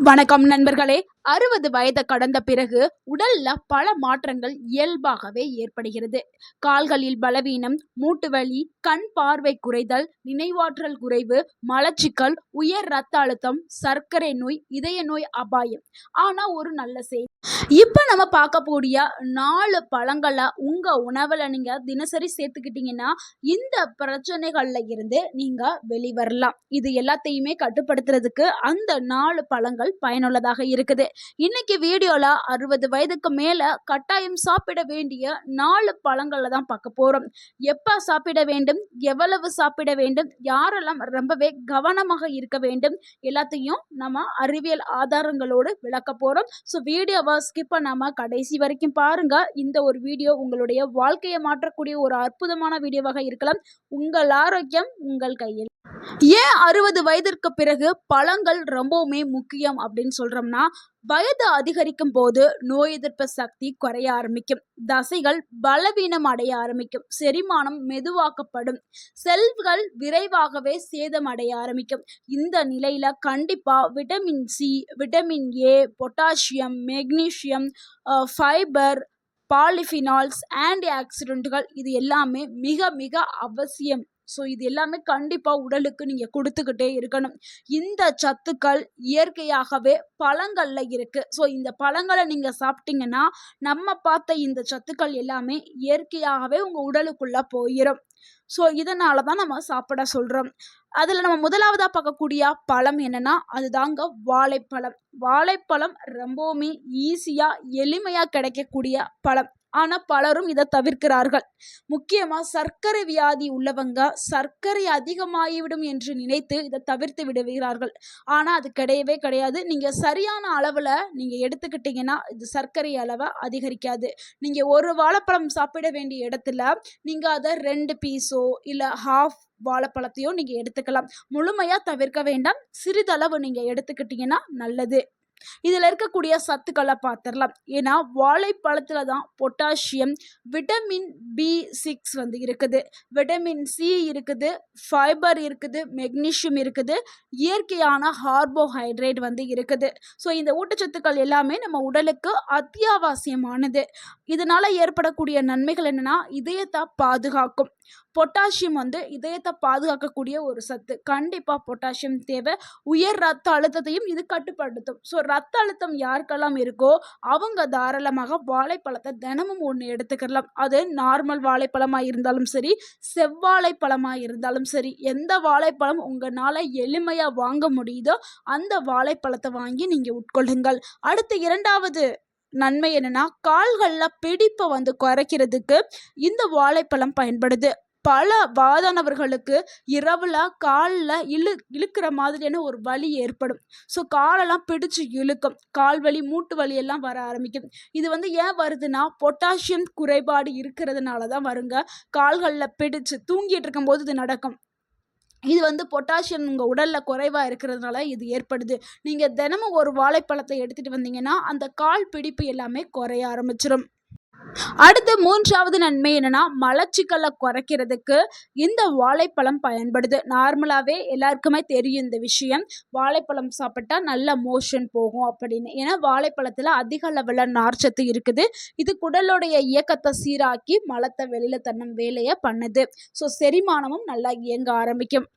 வணக்கம் நண்பர்களே. 60 வயதை கடந்த பிறகு உடல்ல பல மாற்றங்கள் இயல்பாகவே ஏற்படுகிறது. கால்களில் பலவீனம், மூட்டு வலி, கண் பார்வை குறைதல், நினைவாற்றல் குறைவு, மலச்சிக்கல், உயர் ரத்த அழுத்தம், சர்க்கரை நோய், இதய நோய் அபாயம். ஆனா ஒரு நல்ல செய்தி, இப்ப நம்ம பார்க்கக்கூடிய 4 பழங்களை உங்க உணவுல நீங்க தினசரி சேர்த்துக்கிட்டீங்கன்னா இந்த பிரச்சனைகள்ல இருந்து நீங்க வெளிவரலாம். இது எல்லாத்தையுமே கட்டுப்படுத்துறதுக்கு அந்த 4 பழங்கள் பயனுள்ளதாக இருக்குது. இன்னைக்கு வீடியோல 60 வயதுக்கு மேல கட்டாயம் சாப்பிட வேண்டிய 4 பழங்களை தான் பார்க்க போறோம். எப்ப சாப்பிட வேண்டும், எவ்வளவு சாப்பிட வேண்டும், யாரெல்லாம் ரொம்பவே கவனமாக இருக்க வேண்டும், எல்லாத்தையும் நம்ம அறிவியல் ஆதாரங்களோடு விளக்க போறோம். ஸோ வீடியோவை ஸ்கிப் பண்ணாம கடைசி வரைக்கும் பாருங்க. இந்த ஒரு வீடியோ உங்களுடைய வாழ்க்கையை மாற்றக்கூடிய ஒரு அற்புதமான வீடியோவாக இருக்கலாம். உங்கள் ஆரோக்கியம் உங்கள் கையில். ஏன் 60 வயதிற்கு பிறகு பழங்கள் ரொம்பவுமே முக்கியம் அப்படின்னு சொல்றோம்னா, வயது அதிகரிக்கும் போது நோய் எதிர்ப்பு சக்தி குறைய ஆரம்பிக்கும், தசைகள் பலவீனம் அடைய ஆரம்பிக்கும், செரிமானம் மெதுவாக்கப்படும், செல்கள் விரைவாகவே சேதம் அடைய ஆரம்பிக்கும். இந்த நிலையில கண்டிப்பா vitamin C, vitamin A, potassium, magnesium, fibre, polyphenols, anti ஆக்சிடென்ட்கள் இது எல்லாமே மிக மிக அவசியம். ஸோ இது எல்லாமே கண்டிப்பாக உடலுக்கு நீங்கள் கொடுத்துக்கிட்டே இருக்கணும். இந்த சத்துக்கள் இயற்கையாகவே பழங்களில் இருக்குது. ஸோ இந்த பழங்களை நீங்கள் சாப்பிட்டீங்கன்னா நம்ம பார்த்த இந்த சத்துக்கள் எல்லாமே இயற்கையாகவே உங்கள் உடலுக்குள்ளே போயிடும். ஸோ இதனால தான் நம்ம சாப்பிட சொல்கிறோம். அதில் நம்ம முதலாவதாக பார்க்கக்கூடிய பழம் என்னென்னா அதுதாங்க வாழைப்பழம். வாழைப்பழம் ரொம்பவுமே ஈஸியாக எளிமையாக கிடைக்கக்கூடிய பழம். ஆனால் பலரும் இதை தவிர்க்கிறார்கள். முக்கியமாக சர்க்கரை வியாதி உள்ளவங்க சர்க்கரை அதிகமாகிவிடும் என்று நினைத்து இதை தவிர்த்து விடுகிறார்கள். ஆனால் அது கிடையவே கிடையாது. நீங்கள் சரியான அளவில் நீங்கள் எடுத்துக்கிட்டீங்கன்னா இது சர்க்கரை அளவை அதிகரிக்காது. நீங்கள் ஒரு வாழைப்பழம் சாப்பிட வேண்டிய இடத்துல நீங்கள் அதை 2 பீஸோ இல்லை ஹாஃப் வாழைப்பழத்தையோ நீங்கள் எடுத்துக்கலாம். முழுமையாக தவிர்க்க வேண்டாம். சிறிதளவு நீங்கள் எடுத்துக்கிட்டீங்கன்னா நல்லது. இதில் இருக்கக்கூடிய சத்துக்களை பார்த்துடலாம். ஏன்னா வாழைப்பழத்தில் தான் பொட்டாசியம், விட்டமின் B6 வந்து இருக்குது, விட்டமின் சி இருக்குது, ஃபைபர் இருக்குது, மெக்னீசியம் இருக்குது, இயற்கையான கார்போஹைட்ரேட் வந்து இருக்குது. ஸோ இந்த ஊட்டச்சத்துக்கள் எல்லாமே நம்ம உடலுக்கு அத்தியாவசியமானது. இதனால் ஏற்படக்கூடிய நன்மைகள் என்னென்னா இதயத்தை பாதுகாக்கும். பொட்டாசியம் வந்து இதயத்தை பாதுகாக்கக்கூடிய ஒரு சத்து. கண்டிப்பாக பொட்டாசியம் தேவை. உயர் ரத்த அழுத்தத்தையும் இது கட்டுப்படுத்தும். ஸோ ரத்த அழுத்தம் யாருக்கெல்லாம் இருக்கோ அவங்க தாராளமாக வாழைப்பழத்தை தினமும் ஒன்று எடுத்துக்கலாம். அது நார்மல் வாழைப்பழமாக இருந்தாலும் சரி, செவ்வாழைப்பழமாக இருந்தாலும் சரி, எந்த வாழைப்பழம் உங்களால் எளிமையாக வாங்க முடியுதோ அந்த வாழைப்பழத்தை வாங்கி நீங்கள் உட்கொள்ளுங்கள். அடுத்து இரண்டாவது நன்மை என்னன்னா கால்களில் பிடிப்பை வந்து குறைக்கிறதுக்கு இந்த வாழைப்பழம் பயன்படுது. பல வயதானவர்களுக்கு இரவுல காலில் இழுக்கிற மாதிரியான ஒரு வலி ஏற்படும். ஸோ காலெல்லாம் பிடிச்சு இழுக்கும், கால் வலி, மூட்டு வலி எல்லாம் வர ஆரம்பிக்கும். இது வந்து ஏன் வருதுன்னா பொட்டாசியம் குறைபாடு இருக்கிறதுனால தான் வருங்க. கால்களில் பிடிச்சு தூங்கிட்டு இருக்கும்போது இது நடக்கும். இது வந்து பொட்டாசியம் உங்கள் உடலில் குறைவாக இருக்கிறதுனால இது ஏற்படுது. நீங்கள் தினமும் ஒரு வாழைப்பழத்தை எடுத்துகிட்டு வந்தீங்கன்னா அந்த கால் பிடிப்பு எல்லாமே குறைய ஆரம்பிச்சிடும். அடுத்து மூன்றாவது நன்மை என்னன்னா மலச்சிக்கலை குறைக்கிறதுக்கு இந்த வாழைப்பழம் பயன்படுது. நார்மலாகவே எல்லாருக்குமே தெரியும் இந்த விஷயம். வாழைப்பழம் சாப்பிட்டா நல்ல மோஷன் போகும் அப்படின்னு. ஏன்னா வாழைப்பழத்தில் அதிக அளவில் நார்ச்சத்து இருக்குது. இது குடலுடைய இயக்கத்தை சீராக்கி மலத்தை வெளியில் தன்னும் வேலையை பண்ணுது. ஸோ செரிமானமும் நல்லா இயங்க ஆரம்பிக்கும்.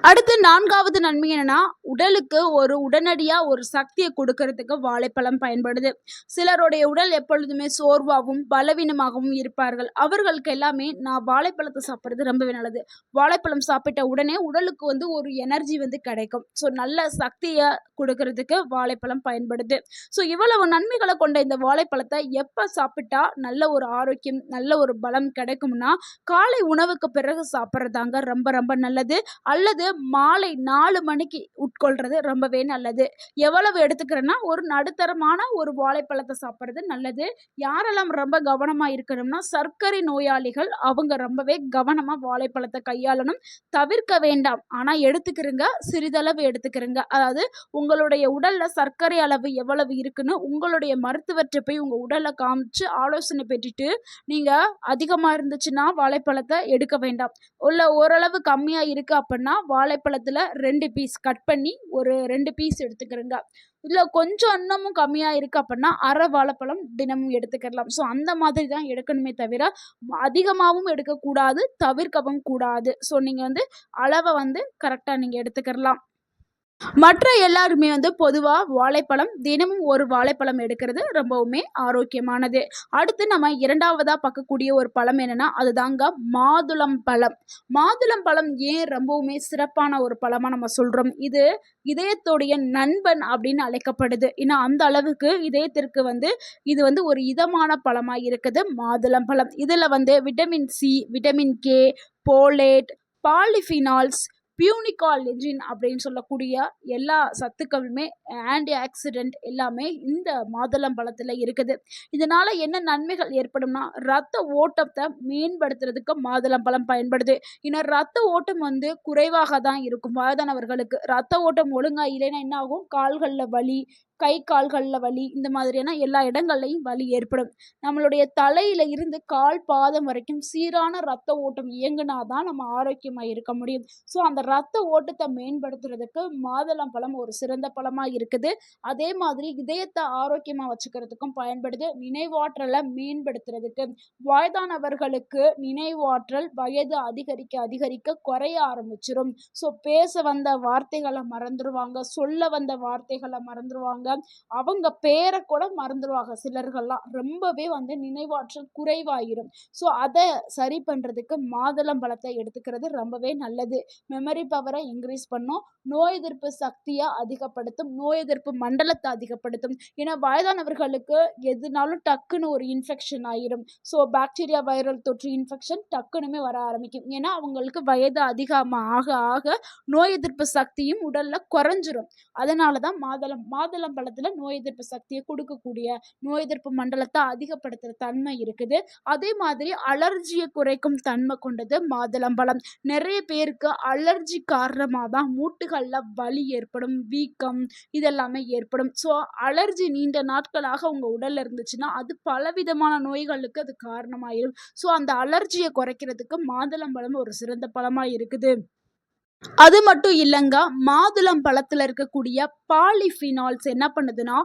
அடுத்து நான்காவது நன்மை என்னன்னா உடலுக்கு ஒரு உடனடியாக ஒரு சக்தியை கொடுக்கறதுக்கு வாழைப்பழம் பயன்படுது. சிலருடைய உடல் எப்பொழுதுமே சோர்வாகவும் பலவீனமாகவும் இருப்பார்கள். அவர்களுக்கு எல்லாமே நான் வாழைப்பழத்தை சாப்பிட்றது ரொம்பவே நல்லது. வாழைப்பழம் சாப்பிட்ட உடனே உடலுக்கு வந்து ஒரு எனர்ஜி வந்து கிடைக்கும். ஸோ நல்ல சக்தியை கொடுக்கறதுக்கு வாழைப்பழம் பயன்படுது. ஸோ இவ்வளவு நன்மைகளை கொண்ட இந்த வாழைப்பழத்தை எப்போ சாப்பிட்டா நல்ல ஒரு ஆரோக்கியம், நல்ல ஒரு பலம் கிடைக்கும்னா காலை உணவுக்கு பிறகு சாப்பிட்றதாங்க ரொம்ப ரொம்ப நல்லது. அல்லது மாலை 4 மணிக்கு உட்கொள்றது ரொம்பவே நல்லது. எவ்வளவு எடுத்துக்கிறேன்னா ஒரு நடுத்தரமான ஒரு வாழைப்பழத்தை சாப்பிட்றது நல்லது. யாரெல்லாம் ரொம்ப கவனமாக இருக்கணும்னா சர்க்கரை நோயாளிகள், அவங்க ரொம்பவே கவனமாக வாழைப்பழத்தை கையாளணும். தவிர்க்க வேண்டாம், ஆனால் எடுத்துக்கிறங்க, சிறிதளவு எடுத்துக்கிறங்க. அதாவது உங்களுடைய உடலில் சர்க்கரை அளவு எவ்வளவு இருக்குன்னு உங்களுடைய மருத்துவர்கிட்ட போய் உங்கள் உடலை காமிச்சு ஆலோசனை பெற்றுட்டு நீங்கள் அதிகமாக இருந்துச்சுன்னா வாழைப்பழத்தை எடுக்க வேண்டாம். உள்ள ஓரளவு கம்மியாக இருக்குது அப்படின்னா எடுத்துக்கிறோம்னா வாழைப்பழத்தில் 2 பீஸ் கட் பண்ணி ஒரு 2 பீஸ் எடுத்துக்கிறோங்க. இதில் கொஞ்சம் இன்னமும் கம்மியாக இருக்குது அப்படின்னா அரை வாழைப்பழம் தினமும் எடுத்துக்கலாம். ஸோ அந்த மாதிரி தான் எடுக்கணுமே தவிர அதிகமாகவும் எடுக்கக்கூடாது, தவிர்க்கவும் கூடாது. ஸோ நீங்கள் வந்து அளவை வந்து கரெக்டாக நீங்கள் எடுத்துக்கலாம். மற்ற எல்லாருமே வந்து பொதுவா வாழைப்பழம் தினமும் ஒரு வாழைப்பழம் எடுக்கிறது ரொம்பவுமே ஆரோக்கியமானது. அடுத்து நம்ம 2வதா பார்க்கக்கூடிய ஒரு பழம் என்னன்னா, அதுதாங்க மாதுளம் பழம். மாதுளம் பழம் ஏன் ரொம்பவுமே சிறப்பான ஒரு பழமா நம்ம சொல்றோம்? இது இதயத்துடைய நண்பன் அப்படின்னு அழைக்கப்படுது. ஏன்னா அந்த அளவுக்கு இதயத்திற்கு வந்து இது வந்து ஒரு இதமான பழமா இருக்குது மாதுளம் பழம். இதுல வந்து vitamin C, vitamin K, folate, polyphenols, punicalagin அப்படின்னு சொல்லக்கூடிய எல்லா சத்துக்களுமே ஆன்டி ஆக்சிடென்ட் எல்லாமே இந்த மாதுளம் பழத்தில் இருக்குது. இதனால என்ன நன்மைகள் ஏற்படும்னா, ரத்த ஓட்டத்தை மேம்படுத்துறதுக்கு மாதுளம் பழம் பயன்படுது. ஏன்னா ரத்த ஓட்டம் வந்து குறைவாக தான் இருக்கும் வயதானவர்களுக்கு. ரத்த ஓட்டம் ஒழுங்கா இல்லைன்னா என்ன ஆகும், கால்களில் வலி, கை கால்களில் வலி, இந்த மாதிரியான எல்லா இடங்கள்லையும் வலி ஏற்படும். நம்மளுடைய தலையில இருந்து கால் பாதம் வரைக்கும் சீரான ரத்த ஓட்டம் இயங்குனாதான் நம்ம ஆரோக்கியமாக இருக்க முடியும். ஸோ அந்த ரத்த ஓட்டத்தை மேம்படுத்துறதுக்கு மாதுளம் பழம் ஒரு சிறந்த பழமா இருக்குது. அதே மாதிரி இதயத்தை ஆரோக்கியமாக வச்சுக்கிறதுக்கும் பயன்படுது. நினைவாற்றலை மேம்படுத்துறதுக்கு, வயதானவர்களுக்கு நினைவாற்றல் வயது அதிகரிக்க அதிகரிக்க குறைய ஆரம்பிச்சிடும். ஸோ பேச வந்த வார்த்தைகளை மறந்துடுவாங்க, சொல்ல வந்த வார்த்தைகளை மறந்துடுவாங்க, அவங்க பேரை கூட மறந்துடுவாங்க. சிலர்கள்லாம் ரொம்பவே வந்து நினைவாற்றல் குறைவாயிரும். ஸோ அதை சரி பண்ணுறதுக்கு மாதுளம் பழத்தை எடுத்துக்கிறது ரொம்பவே நல்லது. மெமரி பவரை இன்க்ரீஸ் பண்ணும், நோய் எதிர்ப்பு சக்தியை அதிகப்படுத்தும், நோய் எதிர்ப்பு மண்டலத்தை அதிகப்படுத்தும். ஏன்னா வயதானவர்களுக்கு எதுனாலும் டக்குன்னு ஒரு இன்ஃபெக்ஷன் ஆயிரும். ஸோ பாக்டீரியா வைரல் தொற்று இன்ஃபெக்ஷன் டக்குனுமே வர ஆரம்பிக்கும். ஏன்னா அவங்களுக்கு வயது அதிகமாக ஆக ஆக நோய் எதிர்ப்பு சக்தியும் உடல்ல குறைஞ்சிரும். அதனால தான் மாதுளம் பழத்தில் நோய் எதிர்ப்பு சக்தியை கொடுக்கக்கூடிய, நோய் எதிர்ப்பு மண்டலத்தை அதிகப்படுத்துகிற தன்மை இருக்குது. அதே மாதிரி அலர்ஜியை குறைக்கும் தன்மை கொண்டது மாதுளம் பழம். நிறைய பேருக்கு அலர்ஜி காரணமாக தான் மூட்டுகளில் வலி ஏற்படும், வீக்கம் இதெல்லாமே ஏற்படும். ஸோ அலர்ஜி நீண்ட நாட்களாக உங்கள் உடலில் இருந்துச்சுன்னா அது பலவிதமான நோய்களுக்கு அது காரணமாயிடும். ஸோ அந்த அலர்ஜியை குறைக்கிறதுக்கு மாதுளம் பழம் ஒரு சிறந்த பழமாக இருக்குது. அது மட்டும் இல்லைங்க, மாதுளம் பழத்தில் இருக்கக்கூடிய பாலிஃபினால்ஸ் என்ன பண்ணுதுன்னா,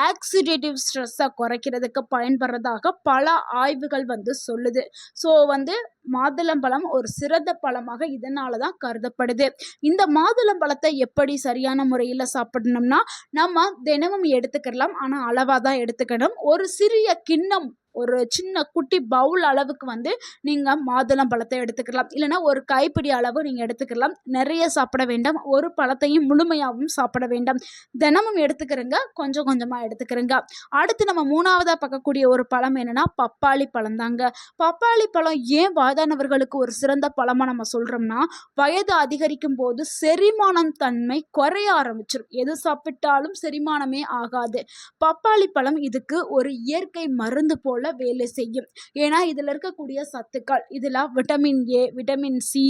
ஆக்சிடேட்டிவ் ஸ்ட்ரெஸ்ஸை குறைக்கிறதுக்கு பயன்படுறதாக பல ஆய்வுகள் வந்து சொல்லுது. ஸோ வந்து மாதுளம் பழம் ஒரு சிறந்த பழமாக இதனால தான் கருதப்படுது. இந்த மாதுளம் பழத்தை எப்படி சரியான முறையில் சாப்பிடணும்னா, நம்ம தினமும் எடுத்துக்கலாம், ஆனால் அளவாக தான் எடுத்துக்கணும். ஒரு சிறிய கிண்ணம், ஒரு சின்ன குட்டி பவுல் அளவுக்கு வந்து நீங்கள் மாதுளம் பழத்தை எடுத்துக்கலாம். இல்லைனா ஒரு கைப்பிடி அளவு நீங்கள் எடுத்துக்கலாம். நிறைய சாப்பிட வேண்டாம், ஒரு பழத்தையும் முழுமையாகவும் சாப்பிட வேண்டாம். தினமும் எடுத்துக்கிறங்க, கொஞ்சம் கொஞ்சமாக எடுத்துக்கிறங்க. அடுத்து நம்ம 3வதாக பார்க்கக்கூடிய ஒரு பழம் என்னென்னா பப்பாளி பழம் தாங்க. பப்பாளி பழம் ஏன் வயதானவர்களுக்கு ஒரு சிறந்த பழமாக நம்ம சொல்கிறோம்னா, வயது அதிகரிக்கும் போது செரிமானம் தன்மை குறைய ஆரம்பிச்சிடும். எது சாப்பிட்டாலும் செரிமானமே ஆகாது. பப்பாளி பழம் இதுக்கு ஒரு இயற்கை மருந்து போல வேலை செய்யும். ஏன்னா இதில் இருக்கக்கூடிய சத்துக்கள், இதில் விட்டமின் ஏ, விட்டமின் சி,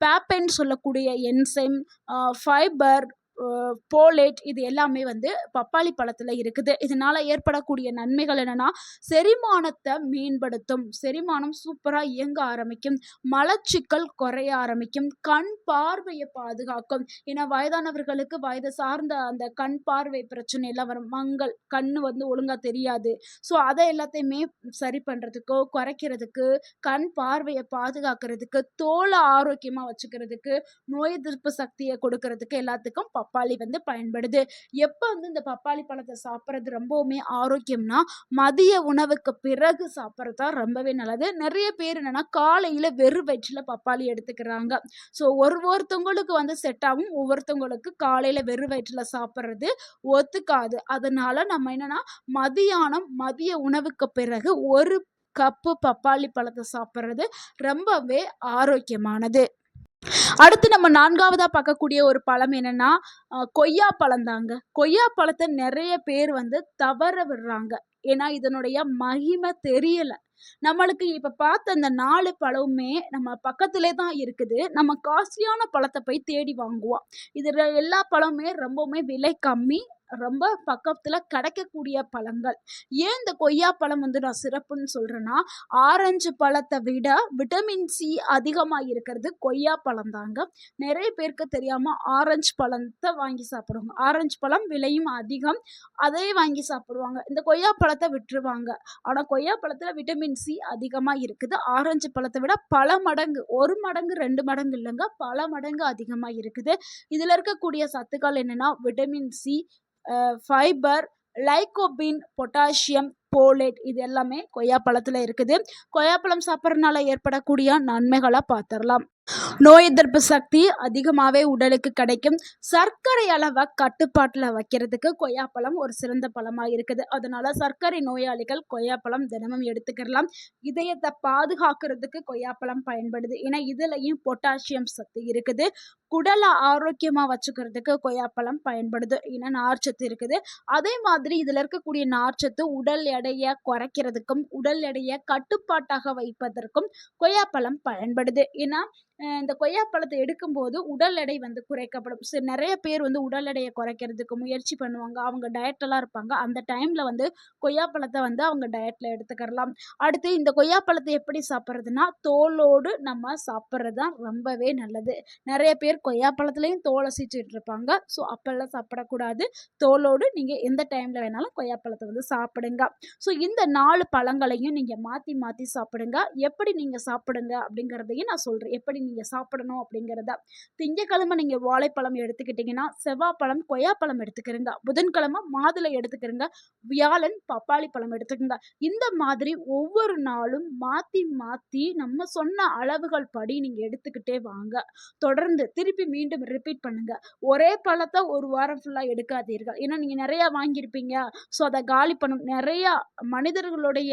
பேப்பன் சொல்லக்கூடிய என்சைம், ஃபைபர், போலேட் இது எல்லாமே வந்து பப்பாளி பழத்தில் இருக்குது. இதனால் ஏற்படக்கூடிய நன்மைகள் என்னென்னா, செரிமானத்தை மேம்படுத்தும், செரிமானம் சூப்பராக இயங்க ஆரம்பிக்கும், மலச்சிக்கல் குறைய ஆரம்பிக்கும், கண் பார்வையை பாதுகாக்கும். ஏன்னா வயதானவர்களுக்கு வயது சார்ந்த அந்த கண் பார்வை பிரச்சனை எல்லாம் வரும், மங்கள், கண்ணு வந்து ஒழுங்காக தெரியாது. ஸோ அதை எல்லாத்தையுமே சரி பண்ணுறதுக்கோ, குறைக்கிறதுக்கு, கண் பார்வையை பாதுகாக்கிறதுக்கு, தோலை ஆரோக்கியமாக வச்சுக்கிறதுக்கு, நோய் எதிர்ப்பு சக்தியை கொடுக்கறதுக்கு எல்லாத்துக்கும் பப்பாளி வந்து பயன்படுது. எப்போ வந்து இந்த பப்பாளி பழத்தை சாப்பிட்றது ரொம்பவுமே ஆரோக்கியம்னா, மதிய உணவுக்கு பிறகு சாப்பிட்றது தான் ரொம்பவே நல்லது. நிறைய பேர் என்னன்னா காலையில் வெறும் வயிற்றில் பப்பாளி எடுத்துக்கிறாங்க. ஸோ ஒருத்தவங்களுக்கு வந்து செட் ஆகும், ஒவ்வொருத்தவங்களுக்கு காலையில் வெறும் வயிற்றில் சாப்பிட்றது ஒத்துக்காது. அதனால நம்ம என்னன்னா மதிய உணவுக்கு பிறகு ஒரு கப்பு பப்பாளி பழத்தை சாப்பிட்றது ரொம்பவே ஆரோக்கியமானது. அடுத்து நம்ம 4வதாக பார்க்கக்கூடிய ஒரு பழம் என்னன்னா கொய்யா பழம் தாங்க. கொய்யா பழத்தை நிறைய பேர் வந்து தவற விடுறாங்க. ஏன்னா இதனுடைய மகிமை தெரியல. நம்மளுக்கு இப்போ பார்த்த அந்த 4 பழமுமே நம்ம பக்கத்திலே தான் இருக்குது. நம்ம காஸ்ட்லியான பழத்தை போய் தேடி வாங்குவோம். இதில் எல்லா பழமுமே ரொம்பவுமே விலை கம்மி, ரொம்ப பக்கத்துல கிடைக்கக்கூடிய பழங்கள். ஏன் இந்த கொய்யா பழம் வந்து நான் சிறப்புன்னு சொல்றேன்னா, ஆரஞ்சு பழத்தை விட விட்டமின் சி அதிகமா இருக்கிறது கொய்யா பழம் தாங்க. நிறைய பேருக்கு தெரியாம ஆரஞ்சு பழத்தை வாங்கி சாப்பிடுவாங்க. ஆரஞ்சு பழம் விலையும் அதிகம். அதை வாங்கி சாப்பிடுவாங்க. இந்த கொய்யா பழத்தை விட்டுருவாங்க. ஆனா கொய்யா பழத்துல விட்டமின் சி அதிகமா இருக்குது. ஆரஞ்சு பழத்தை விட பல மடங்கு, 1 மடங்கு 2 மடங்கு இல்லைங்க, பல மடங்கு அதிகமா இருக்குது. இதுல இருக்கக்கூடிய சத்துக்கள் என்னன்னா vitamin C, fibre, lycopene, potassium, folate இது எல்லாமே கொய்யா பழத்துல இருக்குது. கொய்யாப்பழம் சாப்பிட்றதுனால ஏற்படக்கூடிய நன்மைகளை பார்த்துடலாம். நோய் எதிர்ப்பு சக்தி அதிகமாகவே உடலுக்கு கிடைக்கும். சர்க்கரை அளவை கட்டுப்பாட்டில் வைக்கிறதுக்கு கொய்யாப்பழம் ஒரு சிறந்த பழமாக இருக்குது. அதனால சர்க்கரை நோயாளிகள் கொய்யாப்பழம் தினமும் எடுத்துக்கலாம். இதயத்தை பாதுகாக்கிறதுக்கு கொய்யாப்பழம் பயன்படுது. ஏன்னா இதுலயும் பொட்டாசியம் சத்து இருக்குது. குடலை ஆரோக்கியமாக வச்சுக்கிறதுக்கு கொய்யாப்பழம் பயன்படுது. ஏன்னா நார்ச்சத்து இருக்குது. அதே மாதிரி இதில் இருக்கக்கூடிய நார்ச்சத்து உடல் எடையை குறைக்கிறதுக்கும் உடல் எடையை கட்டுப்பாட்டாக வைப்பதற்கும் கொய்யாப்பழம் பயன்படுது. ஏன்னா இந்த கொய்யாப்பழத்தை எடுக்கும்போது உடல் எடை வந்து குறைக்கப்படும். நிறைய பேர் வந்து உடல் எடையை குறைக்கிறதுக்கு முயற்சி பண்ணுவாங்க. அவங்க டயட்டெல்லாம் இருப்பாங்க. அந்த டைமில் வந்து கொய்யாப்பழத்தை வந்து அவங்க டயட்டில் எடுத்துக்கலாம். அடுத்து இந்த கொய்யாப்பழத்தை எப்படி சாப்பிட்றதுனா, தோலோடு நம்ம சாப்பிட்றது தான் ரொம்பவே நல்லது. நிறைய பேர் கொய்யாப்பழத்துலேயும் தோலை சீச்சிட்டு இருப்பாங்க. ஸோ அப்பெல்லாம் சாப்பிடக்கூடாது. தோலோடு நீங்கள் எந்த டைமில் வேணாலும் கொய்யாப்பழத்தை வந்து சாப்பிடுங்க. ஸோ இந்த 4 பழங்களையும் நீங்கள் மாற்றி மாற்றி சாப்பிடுங்க. எப்படி நீங்கள் சாப்பிடுங்க அப்படிங்கிறதையும் நான் சொல்கிறேன். எப்படி நீங்கள் சாப்பிடணும் அப்படிங்கிறத. திங்கக்கிழமை நீங்கள் வாழைப்பழம் எடுத்துக்கிட்டிங்கன்னா, செவ்வாய்ப்பழம் கொய்யாப்பழம் எடுத்துக்கிறங்க. புதன்கிழமை மாதுளை எடுத்துக்கிறங்க. வியாழன் பப்பாளி பழம் எடுத்துக்கங்க. இந்த மாதிரி ஒவ்வொரு நாளும் மாற்றி மாற்றி நம்ம சொன்ன அளவுகள் படி நீங்கள் எடுத்துக்கிட்டே வாங்க. தொடர்ந்து திருப்பி மீண்டும் ரிப்பீட் பண்ணுங்க. ஒரே பழத்தை ஒரு வாரம் ஃபுல்லாக எடுக்காதீர்கள். ஏன்னா நீங்கள் நிறையா வாங்கியிருப்பீங்க. ஸோ அதை காலி பண்ணும். நிறையா மனிதர்களுடைய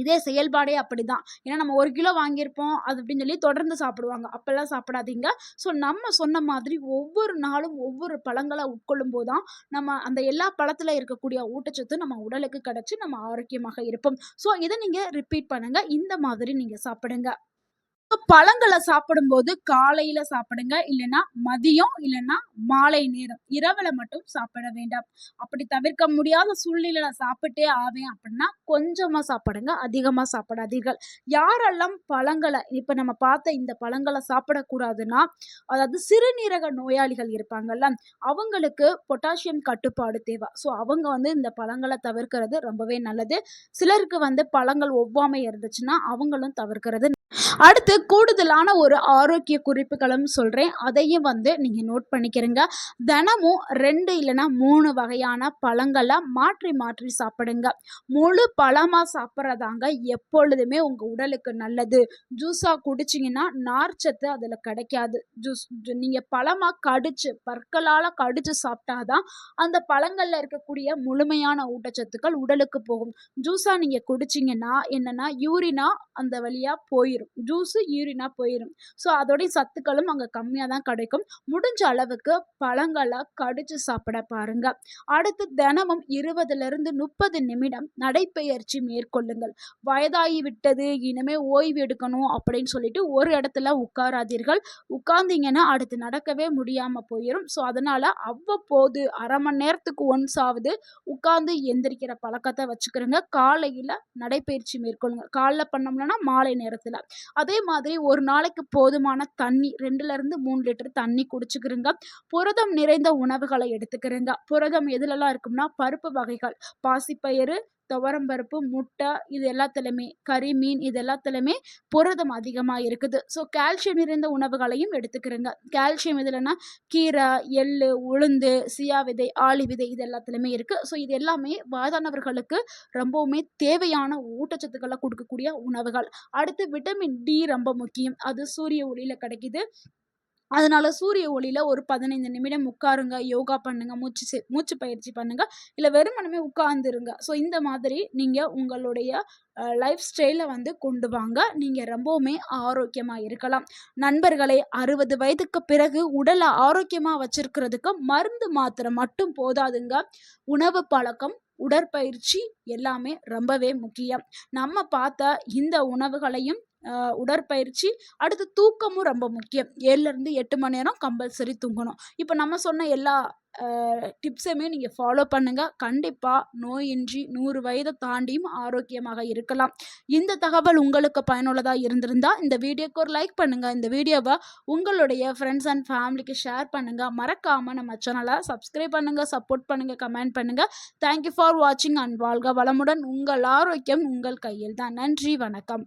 இதே செயல்பாடே அப்படிதான். ஏன்னா நம்ம 1 கிலோ வாங்கியிருப்போம் அது அப்படின்னு சொல்லி தொடர்ந்து சாப்பிடுவாங்க. அப்பெல்லாம் சாப்பிடாதீங்க. ஸோ நம்ம சொன்ன மாதிரி ஒவ்வொரு நாளும் ஒவ்வொரு பழங்களை உட்கொள்ளும் போது தான் நம்ம அந்த எல்லா பழத்தில் இருக்கக்கூடிய ஊட்டச்சத்து நம்ம உடலுக்கு கிடைச்சி நம்ம ஆரோக்கியமாக இருப்போம். ஸோ இதை நீங்கள் ரிப்பீட் பண்ணுங்க. இந்த மாதிரி நீங்கள் சாப்பிடுங்க. பழங்களை சாப்பிடும்போது காலையில சாப்பிடுங்க. இல்லைன்னா மதியம், இல்லைன்னா மாலை நேரம், இரவுல மட்டும் சாப்பிட வேண்டாம். அப்படி தவிர்க்க முடியாத சூழ்நிலையில சாப்பிட்டே ஆவேன் அப்படின்னா கொஞ்சமா சாப்பிடுங்க. அதிகமா சாப்பிடாதீர்கள். யாரெல்லாம் பழங்களை இப்ப நம்ம பார்த்த இந்த பழங்களை சாப்பிடக்கூடாதுன்னா, அதாவது சிறுநீரக நோயாளிகள் இருப்பாங்கல்ல, அவங்களுக்கு பொட்டாசியம் கட்டுப்பாடு தேவை. ஸோ அவங்க வந்து இந்த பழங்களை தவிர்க்கிறது ரொம்பவே நல்லது. சிலருக்கு வந்து பழங்கள் ஒவ்வாமை இருந்துச்சுன்னா அவங்களும் தவிர்க்கிறது. அடுத்து கூடுதலான ஒரு ஆரோக்கிய குறிப்புகளும் சொல்கிறேன். அதையும் வந்து நீங்கள் நோட் பண்ணிக்கிறங்க. தினமும் 2 இல்லைன்னா 3 வகையான பழங்களை மாற்றி மாற்றி சாப்பிடுங்க. முழு பழமாக சாப்பிட்றதாங்க எப்பொழுதுமே உங்கள் உடலுக்கு நல்லது. ஜூஸாக குடிச்சிங்கன்னா நார்ச்சத்து அதில் கிடைக்காது. நீங்கள் பழமாக கடிச்சு பற்களால் கடிச்சு சாப்பிட்டாதான் அந்த பழங்களில் இருக்கக்கூடிய முழுமையான ஊட்டச்சத்துக்கள் உடலுக்கு போகும். ஜூஸாக நீங்கள் குடிச்சிங்கன்னா என்னென்னா யூரினா அந்த வழியாக போயிடும். ஜூஸு யூரினா போயிடும். ஸோ அதோடைய சத்துக்களும் அங்கே கம்மியாக தான் கிடைக்கும். முடிஞ்ச அளவுக்கு பழங்களை கடிச்சு சாப்பிட பாருங்க. அடுத்து தினமும் 20லிருந்து 30 நிமிடம் நடைப்பயிற்சி மேற்கொள்ளுங்கள். வயதாகி விட்டது, இனிமே ஓய்வு எடுக்கணும் அப்படின்னு சொல்லிட்டு ஒரு இடத்துல உட்காராதீர்கள். உட்கார்ந்தீங்கன்னா அடுத்து நடக்கவே முடியாமல் போயிடும். ஸோ அதனால அவ்வப்போது 1/2 மணி நேரத்துக்கு ஒன்ஸ் ஆவது உட்கார்ந்து எந்திரிக்கிற பழக்கத்தை வச்சுக்கிறோங்க. காலையில் நடைப்பயிற்சி மேற்கொள்ளுங்க. காலைல பண்ணோம்னா மாலை நேரத்தில். அதே மாதிரி ஒரு நாளைக்கு போதுமான தண்ணி 2லிருந்து 3 லிட்டர் தண்ணி குடிச்சுக்கிறங்க. புரதம் நிறைந்த உணவுகளை எடுத்துக்கிறங்க. புரதம் எதுலலாம் இருக்கும்னா பருப்பு வகைகள், பாசிப்பயிறு, துவரம்பருப்பு, முட்டை இது எல்லாத்துலையுமே, கறி, மீன் இது எல்லாத்துலையுமே புரதம் அதிகமாக இருக்குது. ஸோ கால்சியம் நிறைந்த உணவுகளையும் எடுத்துக்கிறங்க. கால்சியம் எதுலன்னா கீரை, எள்ளு, உளுந்து, சியா விதை, ஆளி விதை இது எல்லாத்துலையுமே இருக்குது. ஸோ இது எல்லாமே வயதானவர்களுக்கு ரொம்பவுமே தேவையான ஊட்டச்சத்துக்களை கொடுக்கக்கூடிய உணவுகள். அடுத்து விட்டமின் டி ரொம்ப முக்கியம். அது சூரிய ஒளியில் கிடைக்குது. அதனால சூரிய ஒளியில ஒரு 15 நிமிடம் உட்காருங்க. யோகா பண்ணுங்க. மூச்சு பயிற்சி பண்ணுங்க. இல்லை வெறுமனமே உட்கார்ந்துருங்க. ஸோ இந்த மாதிரி நீங்கள் உங்களுடைய லைஃப் ஸ்டைலை வந்து கொண்டு வாங்க. நீங்கள் ரொம்பவுமே ஆரோக்கியமாக இருக்கலாம். நண்பர்களே, 60 வயதுக்கு பிறகு உடலை ஆரோக்கியமாக வச்சிருக்கிறதுக்கு மருந்து மாத்திரை மட்டும் போதாதுங்க. உணவு பழக்கம், உடற்பயிற்சி எல்லாமே ரொம்பவே முக்கியம். நம்ம பார்த்த இந்த உணவுகளையும் உடற்பயிற்சி, அடுத்து தூக்கமும் ரொம்ப முக்கியம். 7லேருந்து 8 மணி நேரம் கம்பல்சரி தூங்கணும். இப்போ நம்ம சொன்ன எல்லா டிப்ஸுமே நீங்க ஃபாலோ பண்ணுங்க. கண்டிப்பா நோயின்றி 100 வயத தாண்டியும் ஆரோக்கியமாக இருக்கலாம். இந்த தகவல் உங்களுக்கு பயனுள்ளதா இருந்திருந்தா, இந்த வீடியோக்கு ஒரு லைக் பண்ணுங்க. இந்த வீடியோவ உங்களுடைய ஃப்ரெண்ட்ஸ் அண்ட் ஃபேமிலிக்கு ஷேர் பண்ணுங்க. மறக்காம நம்ம சேனல சப்ஸ்கிரைப் பண்ணுங்க, சப்போர்ட் பண்ணுங்க, கமெண்ட் பண்ணுங்க. தேங்க் யூ ஃபார் வாட்சிங் அண்ட் வாழ்க வளமுடன். உங்கள் ஆரோக்கியம் உங்கள் கையில் தான். நன்றி, வணக்கம்.